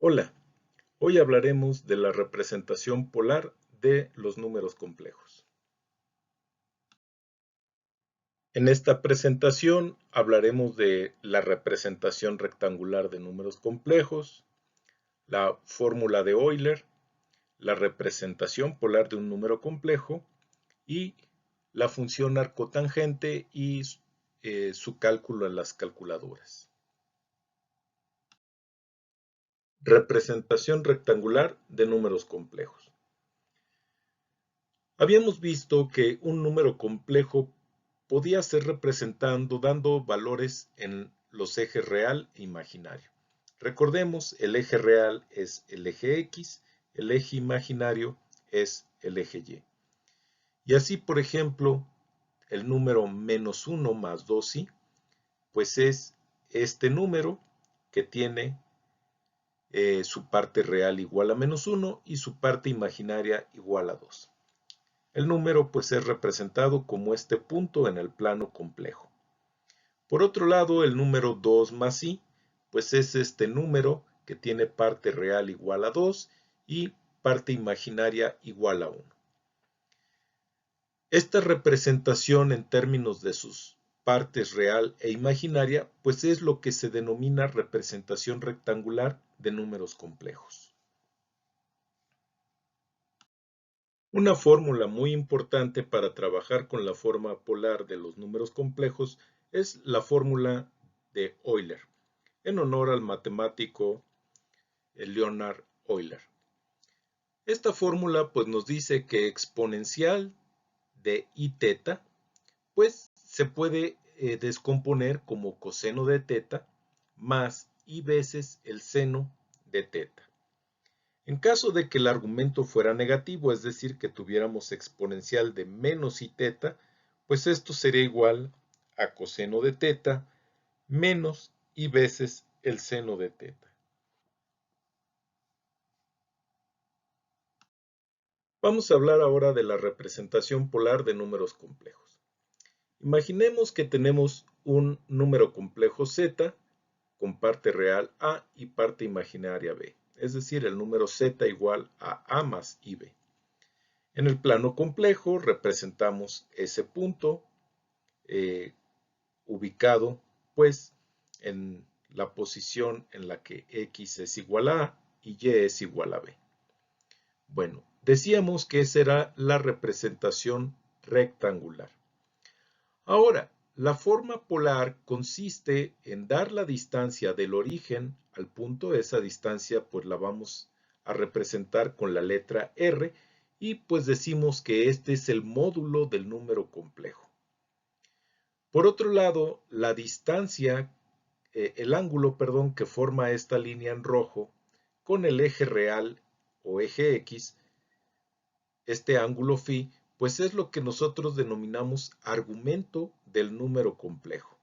Hola, hoy hablaremos de la representación polar de los números complejos. En esta presentación hablaremos de la representación rectangular de números complejos, la fórmula de Euler, la representación polar de un número complejo y la función arcotangente y su cálculo en las calculadoras. Representación rectangular de números complejos. Habíamos visto que un número complejo podía ser representando dando valores en los ejes real e imaginario. Recordemos, el eje real es el eje X, el eje imaginario es el eje Y. Y así, por ejemplo, el número -1 más 2i, pues es este número que tiene su parte real igual a -1 y su parte imaginaria igual a 2. El número pues es representado como este punto en el plano complejo. Por otro lado, el número 2 más i, pues es este número que tiene parte real igual a 2 y parte imaginaria igual a 1. Esta representación en términos de sus partes real e imaginaria, pues es lo que se denomina representación rectangular de números complejos. Una fórmula muy importante para trabajar con la forma polar de los números complejos es la fórmula de Euler, en honor al matemático Leonhard Euler. Esta fórmula pues nos dice que exponencial de i teta pues se puede descomponer como coseno de teta más i veces el seno de teta. En caso de que el argumento fuera negativo, es decir, que tuviéramos exponencial de menos i teta, pues esto sería igual a coseno de teta menos i veces el seno de teta. Vamos a hablar ahora de la representación polar de números complejos. Imaginemos que tenemos un número complejo z con parte real a y parte imaginaria b, es decir, el número z igual a más ib. En el plano complejo representamos ese punto ubicado pues en la posición en la que x es igual a y y es igual a b. Bueno, decíamos que esa era la representación rectangular. Ahora, la forma polar consiste en dar la distancia del origen al punto. Esa distancia pues la vamos a representar con la letra R y pues decimos que este es el módulo del número complejo. Por otro lado, la distancia, el ángulo, perdón, que forma esta línea en rojo con el eje real o eje X, este ángulo phi, pues es lo que nosotros denominamos argumento del número complejo.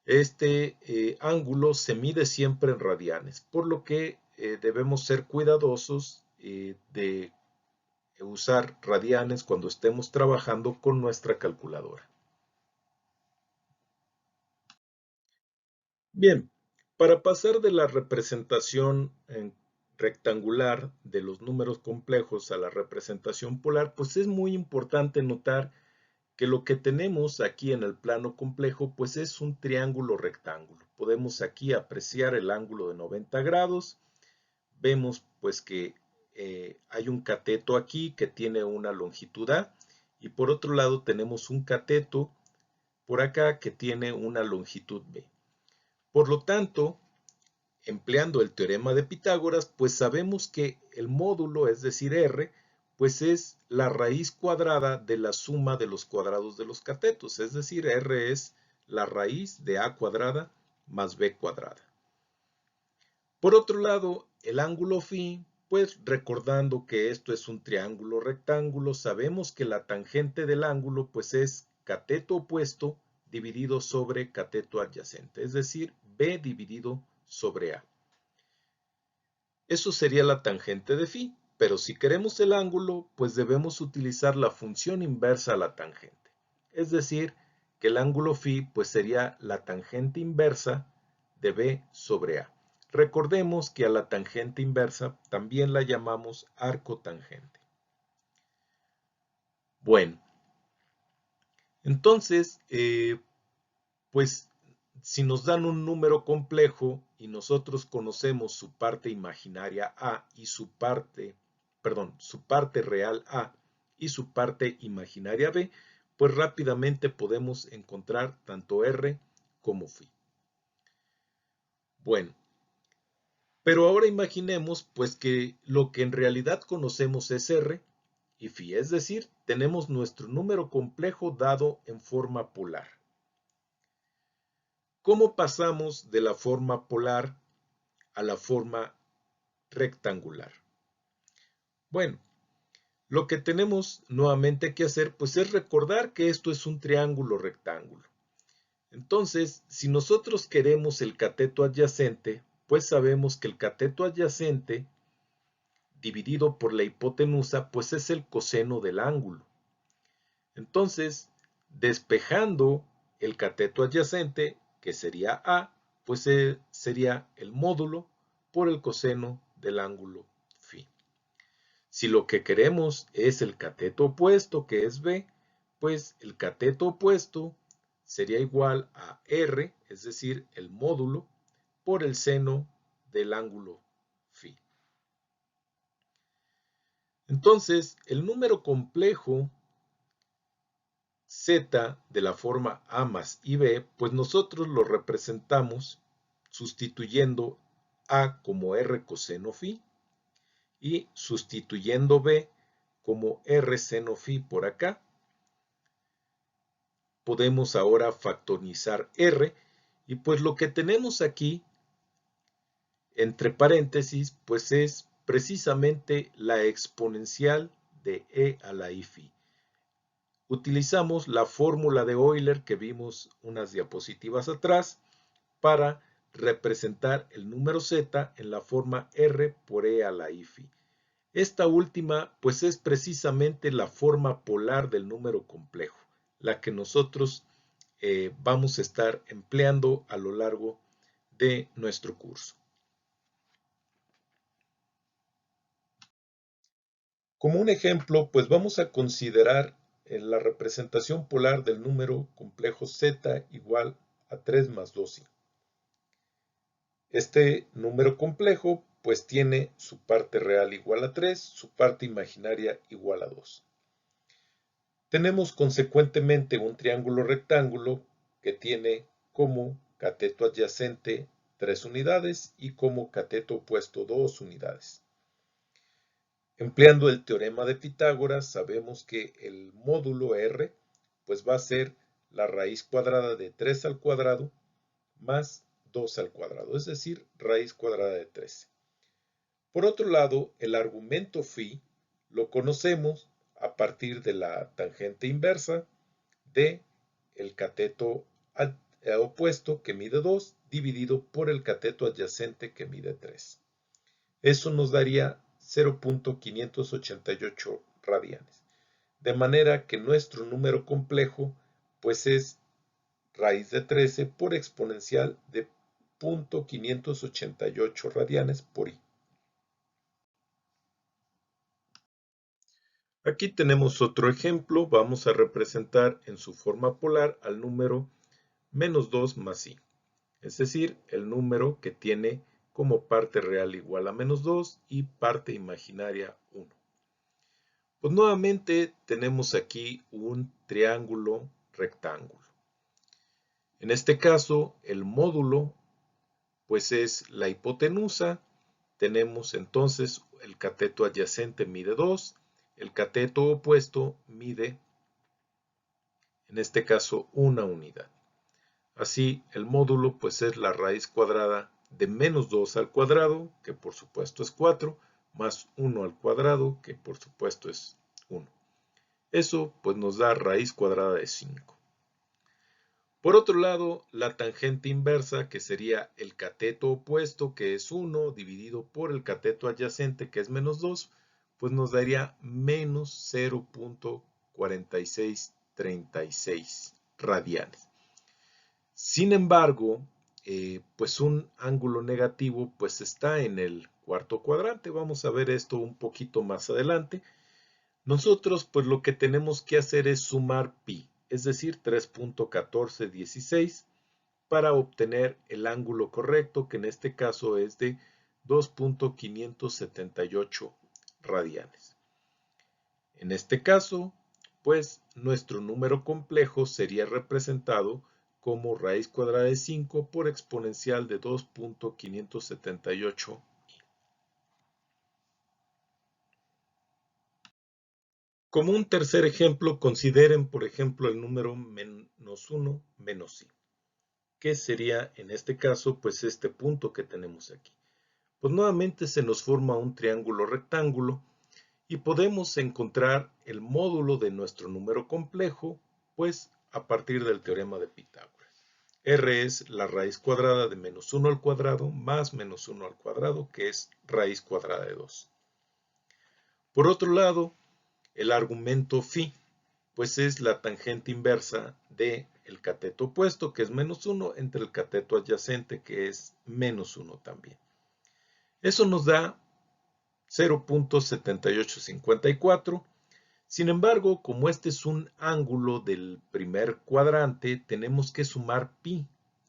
Este ángulo se mide siempre en radianes, por lo que debemos ser cuidadosos de usar radianes cuando estemos trabajando con nuestra calculadora. Bien, para pasar de la representación rectangular de los números complejos a la representación polar, pues es muy importante notar que lo que tenemos aquí en el plano complejo pues es un triángulo rectángulo. Podemos aquí apreciar el ángulo de 90 grados. Vemos pues que hay un cateto aquí que tiene una longitud A y por otro lado tenemos un cateto por acá que tiene una longitud B. Por lo tanto, empleando el teorema de Pitágoras, pues sabemos que el módulo, es decir, R, pues es la raíz cuadrada de la suma de los cuadrados de los catetos, es decir, R es la raíz de A cuadrada más B cuadrada. Por otro lado, el ángulo phi, pues recordando que esto es un triángulo rectángulo, sabemos que la tangente del ángulo pues es cateto opuesto dividido sobre cateto adyacente, es decir, B dividido sobre A. Eso sería la tangente de phi, pero si queremos el ángulo, pues debemos utilizar la función inversa a la tangente. Es decir, que el ángulo phi pues sería la tangente inversa de B sobre A. Recordemos que a la tangente inversa también la llamamos arco tangente. Bueno, entonces, pues si nos dan un número complejo y nosotros conocemos su parte imaginaria A y su parte real A y su parte imaginaria B, pues rápidamente podemos encontrar tanto R como phi. Bueno, pero ahora imaginemos pues que lo que en realidad conocemos es R y phi, es decir, tenemos nuestro número complejo dado en forma polar. ¿Cómo pasamos de la forma polar a la forma rectangular? Bueno, lo que tenemos nuevamente que hacer pues es recordar que esto es un triángulo rectángulo. Entonces, si nosotros queremos el cateto adyacente, pues sabemos que el cateto adyacente dividido por la hipotenusa pues es el coseno del ángulo. Entonces, despejando el cateto adyacente, que sería A, pues sería el módulo por el coseno del ángulo phi. Si lo que queremos es el cateto opuesto, que es B, pues el cateto opuesto sería igual a R, es decir, el módulo, por el seno del ángulo phi. Entonces, el número complejo Z de la forma A más IB, pues nosotros lo representamos sustituyendo A como R coseno phi y sustituyendo B como R seno phi por acá. Podemos ahora factorizar R y pues lo que tenemos aquí entre paréntesis pues es precisamente la exponencial de E a la I phi. Utilizamos la fórmula de Euler que vimos unas diapositivas atrás para representar el número z en la forma r por e a la i phi. Esta última pues es precisamente la forma polar del número complejo, la que nosotros vamos a estar empleando a lo largo de nuestro curso. Como un ejemplo, pues vamos a considerar la representación polar del número complejo z igual a 3 más 2i. Este número complejo pues tiene su parte real igual a 3, su parte imaginaria igual a 2. Tenemos consecuentemente un triángulo rectángulo que tiene como cateto adyacente 3 unidades y como cateto opuesto 2 unidades. Empleando el teorema de Pitágoras, sabemos que el módulo R pues va a ser la raíz cuadrada de 3 al cuadrado más 2 al cuadrado, es decir, raíz cuadrada de 13. Por otro lado, el argumento phi lo conocemos a partir de la tangente inversa de el cateto opuesto que mide 2 dividido por el cateto adyacente que mide 3. Eso nos daría 0.588 radianes. De manera que nuestro número complejo pues es raíz de 13 por exponencial de 0.588 radianes por i. Aquí tenemos otro ejemplo. Vamos a representar en su forma polar al número menos 2 más i. Es decir, el número que tiene como parte real igual a menos 2 y parte imaginaria 1. Pues nuevamente tenemos aquí un triángulo rectángulo. En este caso, el módulo pues es la hipotenusa. Tenemos entonces el cateto adyacente mide 2, el cateto opuesto mide, en este caso, 1 unidad. Así, el módulo pues es la raíz cuadrada de menos 2 al cuadrado, que por supuesto es 4, más 1 al cuadrado, que por supuesto es 1. Eso pues nos da raíz cuadrada de 5. Por otro lado, la tangente inversa, que sería el cateto opuesto, que es 1, dividido por el cateto adyacente, que es menos 2, pues nos daría menos 0.4636 radianes. Sin embargo, pues un ángulo negativo pues está en el cuarto cuadrante. Vamos a ver esto un poquito más adelante. Nosotros pues lo que tenemos que hacer es sumar pi, es decir 3.1416 para obtener el ángulo correcto, que en este caso es de 2.578 radianes. En este caso, pues nuestro número complejo sería representado como raíz cuadrada de 5 por exponencial de 2.578. Como un tercer ejemplo, consideren, por ejemplo, el número -1 menos i. ¿Qué sería en este caso? Pues este punto que tenemos aquí. Pues nuevamente se nos forma un triángulo rectángulo y podemos encontrar el módulo de nuestro número complejo, pues a partir del teorema de Pitágoras. R es la raíz cuadrada de -1 al cuadrado más -1 al cuadrado, que es raíz cuadrada de 2. Por otro lado, el argumento φ, pues es la tangente inversa del cateto opuesto, que es -1, entre el cateto adyacente, que es -1 también. Eso nos da 0.7854. Sin embargo, como este es un ángulo del primer cuadrante, tenemos que sumar pi,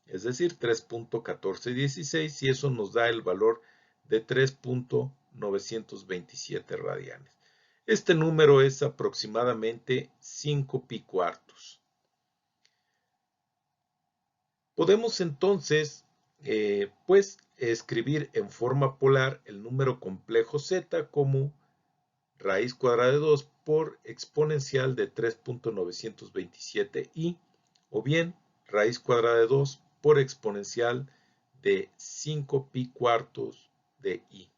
es decir, 3.1416, y eso nos da el valor de 3.927 radianes. Este número es aproximadamente 5 pi cuartos. Podemos entonces, pues, escribir en forma polar el número complejo z como raíz cuadrada de 2 por exponencial de 3.927i, o bien raíz cuadrada de 2 por exponencial de 5 pi cuartos de i.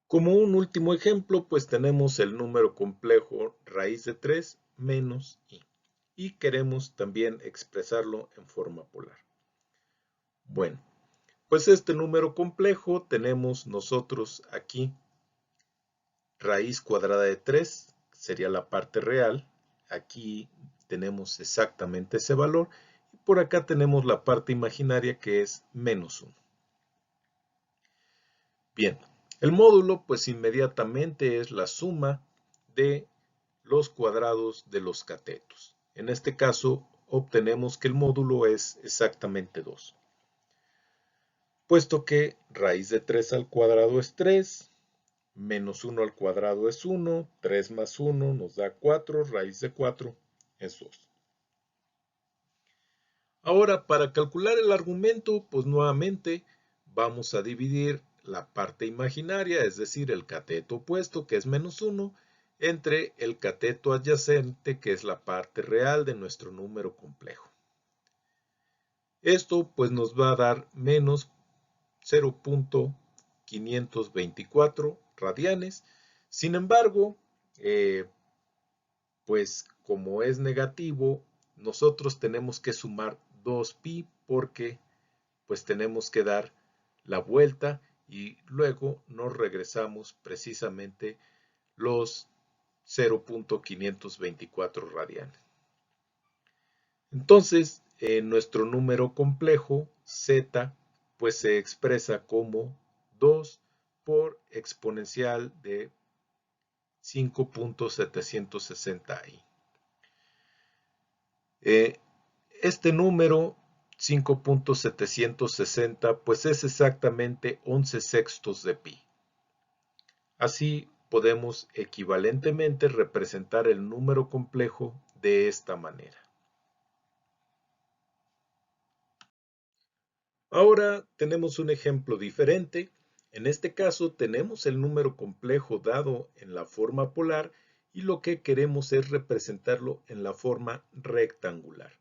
Como un último ejemplo, pues tenemos el número complejo raíz de 3 menos i. Y queremos también expresarlo en forma polar. Bueno, pues este número complejo tenemos nosotros aquí raíz cuadrada de 3, sería la parte real. Aquí tenemos exactamente ese valor. Y por acá tenemos la parte imaginaria, que es -1. Bien, el módulo pues inmediatamente es la suma de los cuadrados de los catetos. En este caso obtenemos que el módulo es exactamente 2. Puesto que raíz de 3 al cuadrado es 3, -1 al cuadrado es 1, 3 más 1 nos da 4, raíz de 4 es 2. Ahora, para calcular el argumento, pues nuevamente vamos a dividir la parte imaginaria, es decir, el cateto opuesto, que es -1, entre el cateto adyacente, que es la parte real de nuestro número complejo. Esto pues nos va a dar menos 0.524 radianes. Sin embargo, pues como es negativo, nosotros tenemos que sumar 2pi porque pues tenemos que dar la vuelta y luego nos regresamos precisamente los 0.524 radianes. Entonces, nuestro número complejo z pues se expresa como 2 por exponencial de 5.760i. Este número 5.760 pues es exactamente 11 sextos de pi. Así podemos equivalentemente representar el número complejo de esta manera. Ahora tenemos un ejemplo diferente. En este caso tenemos el número complejo dado en la forma polar y lo que queremos es representarlo en la forma rectangular.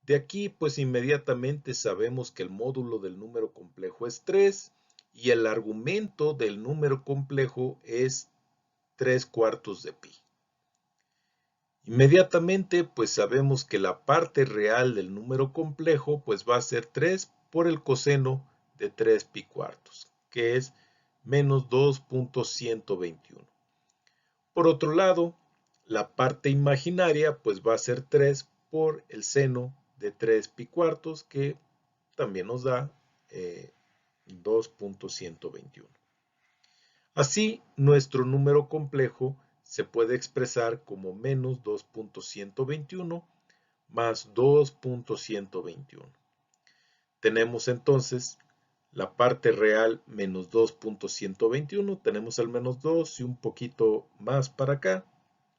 De aquí pues inmediatamente sabemos que el módulo del número complejo es 3 y el argumento del número complejo es 3 cuartos de pi. Inmediatamente pues sabemos que la parte real del número complejo pues va a ser 3 por el coseno de 3 pi cuartos, que es menos 2.121. Por otro lado, La parte imaginaria pues va a ser 3 por el seno de 3 pi cuartos, que también nos da 2.121. Así, nuestro número complejo se puede expresar como menos 2.121 más 2.121. Tenemos entonces la parte real menos 2.121, tenemos el menos 2 y un poquito más para acá,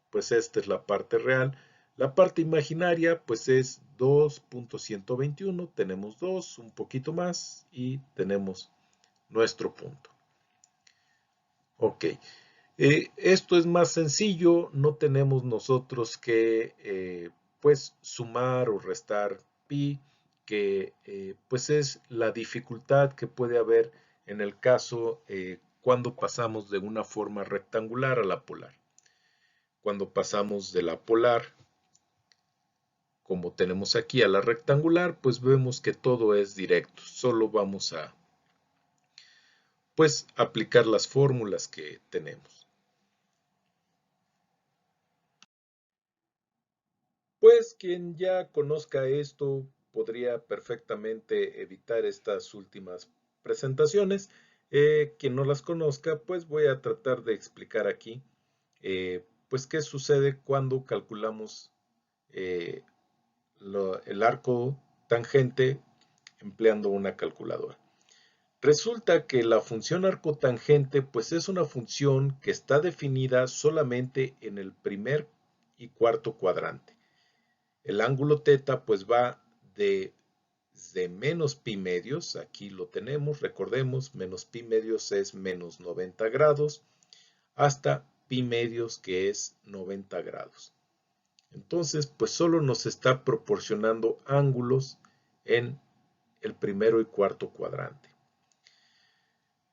pues esta es la parte real. La parte imaginaria pues es 2.121, tenemos 2, un poquito más y tenemos nuestro punto. Ok, esto es más sencillo, no tenemos nosotros que pues sumar o restar pi, que pues es la dificultad que puede haber en el caso cuando pasamos de una forma rectangular a la polar. Cuando pasamos de la polar, como tenemos aquí, a la rectangular, pues vemos que todo es directo, solo vamos a pues aplicar las fórmulas que tenemos. Pues quien ya conozca esto podría perfectamente evitar estas últimas presentaciones. Quien no las conozca, pues voy a tratar de explicar aquí, pues qué sucede cuando calculamos eh, el arco tangente empleando una calculadora. Resulta que la función arcotangente pues es una función que está definida solamente en el primer y cuarto cuadrante. El ángulo θ pues va de menos pi medios, aquí lo tenemos, recordemos, menos pi medios es menos 90 grados, hasta pi medios que es 90 grados. Entonces, pues solo nos está proporcionando ángulos en el primero y cuarto cuadrante.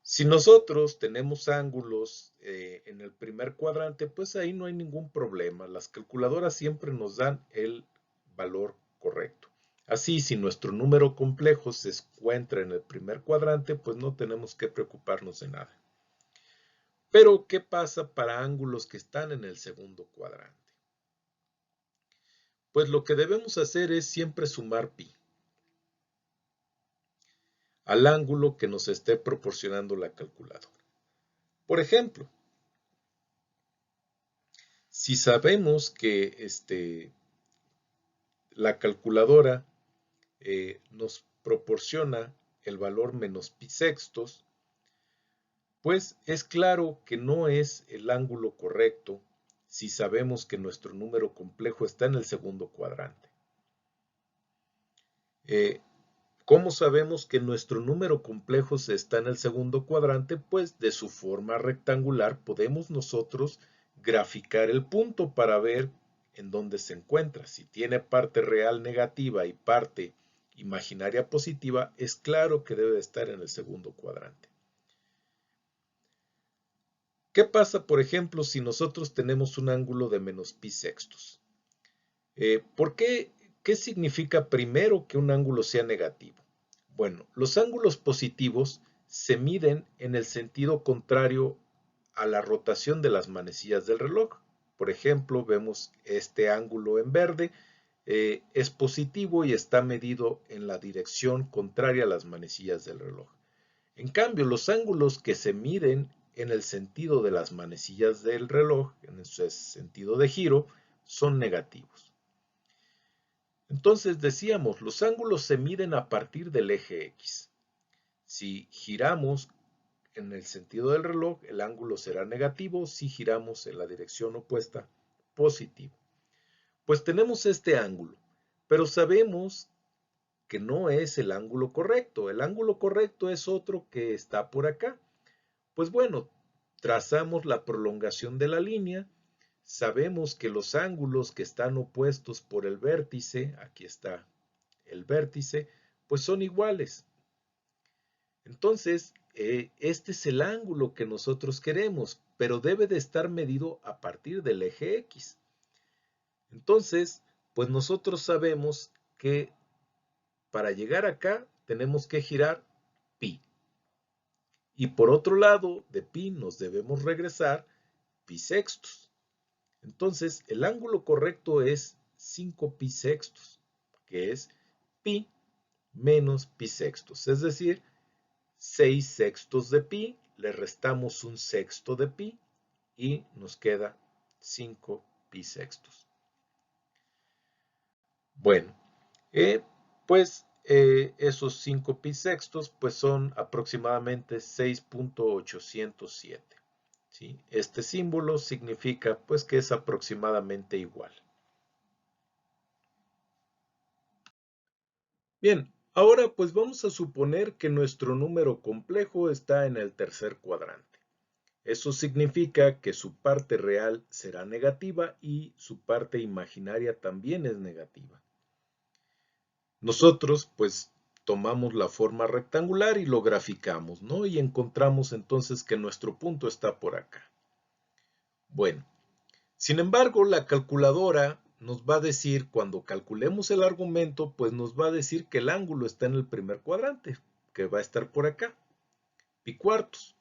Si nosotros tenemos ángulos en el primer cuadrante, pues ahí no hay ningún problema. Las calculadoras siempre nos dan el valor correcto. Así, si nuestro número complejo se encuentra en el primer cuadrante, pues no tenemos que preocuparnos de nada. Pero, ¿qué pasa para ángulos que están en el segundo cuadrante? Pues lo que debemos hacer es siempre sumar pi al ángulo que nos esté proporcionando la calculadora. Por ejemplo, si sabemos que la calculadora nos proporciona el valor menos pi sextos, pues es claro que no es el ángulo correcto si sabemos que nuestro número complejo está en el segundo cuadrante. ¿Cómo sabemos que nuestro número complejo está en el segundo cuadrante? Pues de su forma rectangular podemos nosotros graficar el punto para ver en dónde se encuentra. Si tiene parte real negativa y parte imaginaria positiva, es claro que debe estar en el segundo cuadrante. ¿Qué pasa, por ejemplo, si nosotros tenemos un ángulo de menos pi sextos? ¿Qué significa primero que un ángulo sea negativo? Bueno, los ángulos positivos se miden en el sentido contrario a la rotación de las manecillas del reloj. Por ejemplo, vemos este ángulo en verde, es positivo y está medido en la dirección contraria a las manecillas del reloj. En cambio, los ángulos que se miden en el sentido de las manecillas del reloj, en el sentido de giro, son negativos. Entonces decíamos, los ángulos se miden a partir del eje X. Si giramos en el sentido del reloj, el ángulo será negativo. Si giramos en la dirección opuesta, positivo. Pues tenemos este ángulo, pero sabemos que no es el ángulo correcto. El ángulo correcto es otro que está por acá. Pues bueno, trazamos la prolongación de la línea. Sabemos que los ángulos que están opuestos por el vértice, aquí está el vértice, pues son iguales. Entonces, este es el ángulo que nosotros queremos, pero debe de estar medido a partir del eje X. Entonces, pues nosotros sabemos que para llegar acá tenemos que girar pi. Y por otro lado de pi nos debemos regresar pi sextos. Entonces, el ángulo correcto es 5 pi sextos, que es pi menos pi sextos, es decir, 6 sextos de pi, le restamos un sexto de pi y nos queda 5 pi sextos. Bueno, pues esos 5 pi sextos pues son aproximadamente 6.807. ¿Sí? Este símbolo significa pues que es aproximadamente igual. Bien, ahora pues vamos a suponer que nuestro número complejo está en el tercer cuadrante. Eso significa que su parte real será negativa y su parte imaginaria también es negativa. Nosotros pues tomamos la forma rectangular y lo graficamos, ¿no? Y encontramos entonces que nuestro punto está por acá. Bueno, sin embargo, la calculadora nos va a decir, cuando calculemos el argumento, pues nos va a decir que el ángulo está en el primer cuadrante, que va a estar por acá, pi cuartos.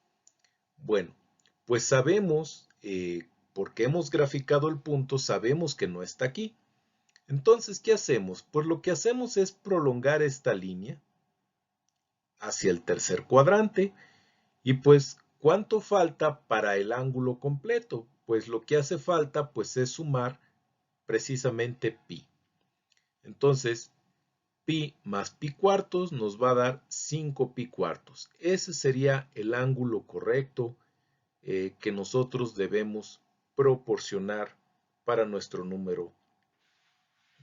Bueno, pues sabemos, porque hemos graficado el punto, sabemos que no está aquí. Entonces, ¿qué hacemos? Pues lo que hacemos es prolongar esta línea hacia el tercer cuadrante y pues, ¿cuánto falta para el ángulo completo? Pues lo que hace falta pues es sumar precisamente pi. Entonces, pi más pi cuartos nos va a dar 5 pi cuartos. Ese sería el ángulo correcto que nosotros debemos proporcionar para nuestro número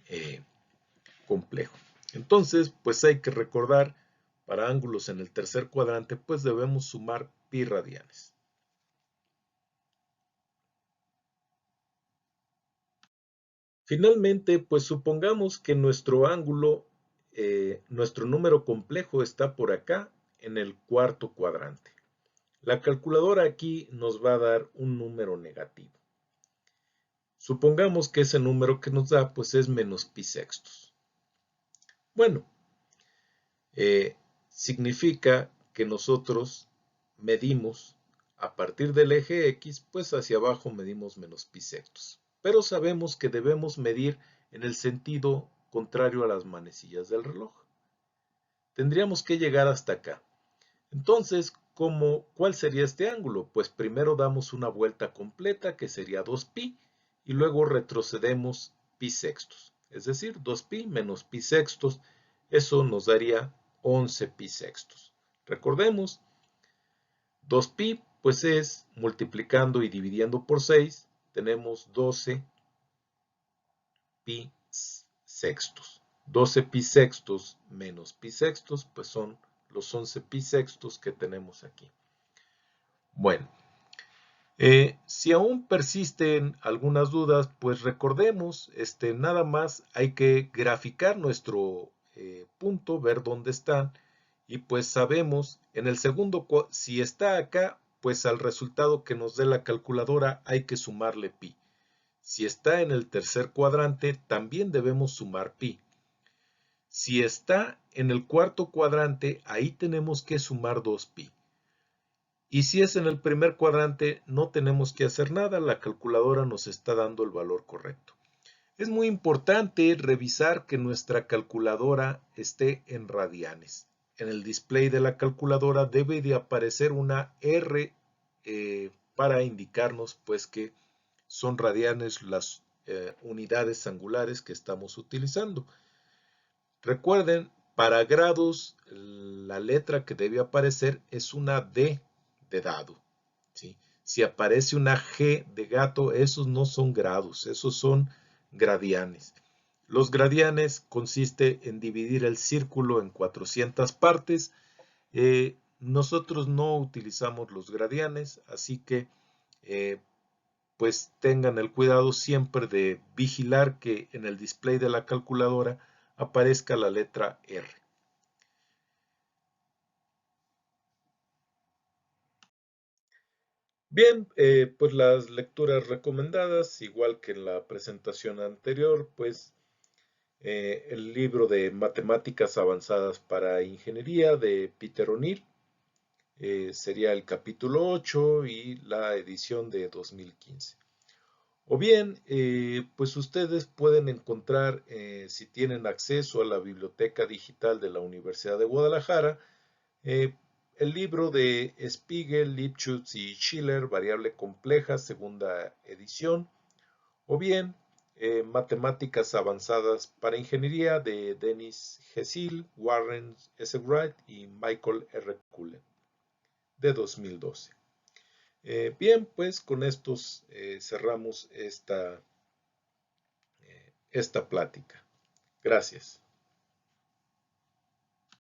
eh, complejo. Entonces, pues hay que recordar, para ángulos en el tercer cuadrante, pues debemos sumar pi radianes. Finalmente, pues supongamos que nuestro ángulo, nuestro número complejo está por acá, en el cuarto cuadrante. La calculadora aquí nos va a dar un número negativo. Supongamos que ese número que nos da, pues es menos pi sextos. Bueno, significa que nosotros medimos a partir del eje X, pues hacia abajo medimos menos pi sextos. Pero sabemos que debemos medir en el sentido contrario a las manecillas del reloj. Tendríamos que llegar hasta acá. Entonces, ¿cuál sería este ángulo? Pues primero damos una vuelta completa, que sería 2pi, y luego retrocedemos pi sextos. Es decir, 2pi menos pi sextos, eso nos daría 11 pi sextos. Recordemos, 2pi pues es multiplicando y dividiendo por 6, tenemos 12 pi sextos. 12 pi sextos menos pi sextos pues son los 11 pi sextos que tenemos aquí. Bueno, si aún persisten algunas dudas, pues recordemos, nada más hay que graficar nuestro punto, ver dónde están, y pues sabemos, en el segundo, si está acá, pues al resultado que nos dé la calculadora hay que sumarle pi. Si está en el tercer cuadrante, también debemos sumar pi. Si está en el cuarto cuadrante, ahí tenemos que sumar 2pi. Y si es en el primer cuadrante, no tenemos que hacer nada, la calculadora nos está dando el valor correcto. Es muy importante revisar que nuestra calculadora esté en radianes. En el display de la calculadora debe de aparecer una R para indicarnos pues que son radianes las unidades angulares que estamos utilizando. Recuerden, para grados, la letra que debe aparecer es una D de dado. ¿Sí? Si aparece una G de gato, esos no son grados, esos son gradianes. Los gradianes consiste en dividir el círculo en 400 partes. Nosotros no utilizamos los gradianes, así que pues tengan el cuidado siempre de vigilar que en el display de la calculadora aparezca la letra R. Bien, pues las lecturas recomendadas, igual que en la presentación anterior, pues el libro de Matemáticas Avanzadas para Ingeniería de Peter O'Neill, sería el capítulo 8 y la edición de 2015. O bien, pues ustedes pueden encontrar, si tienen acceso a la biblioteca digital de la Universidad de Guadalajara, eh, el libro de Spiegel, Lipschutz y Schiller, Variable Compleja, segunda edición, o bien Matemáticas Avanzadas para Ingeniería de Denis Hessel, Warren S. Wright y Michael R. Cullen, de 2012. Bien, pues con estos cerramos esta plática. Gracias.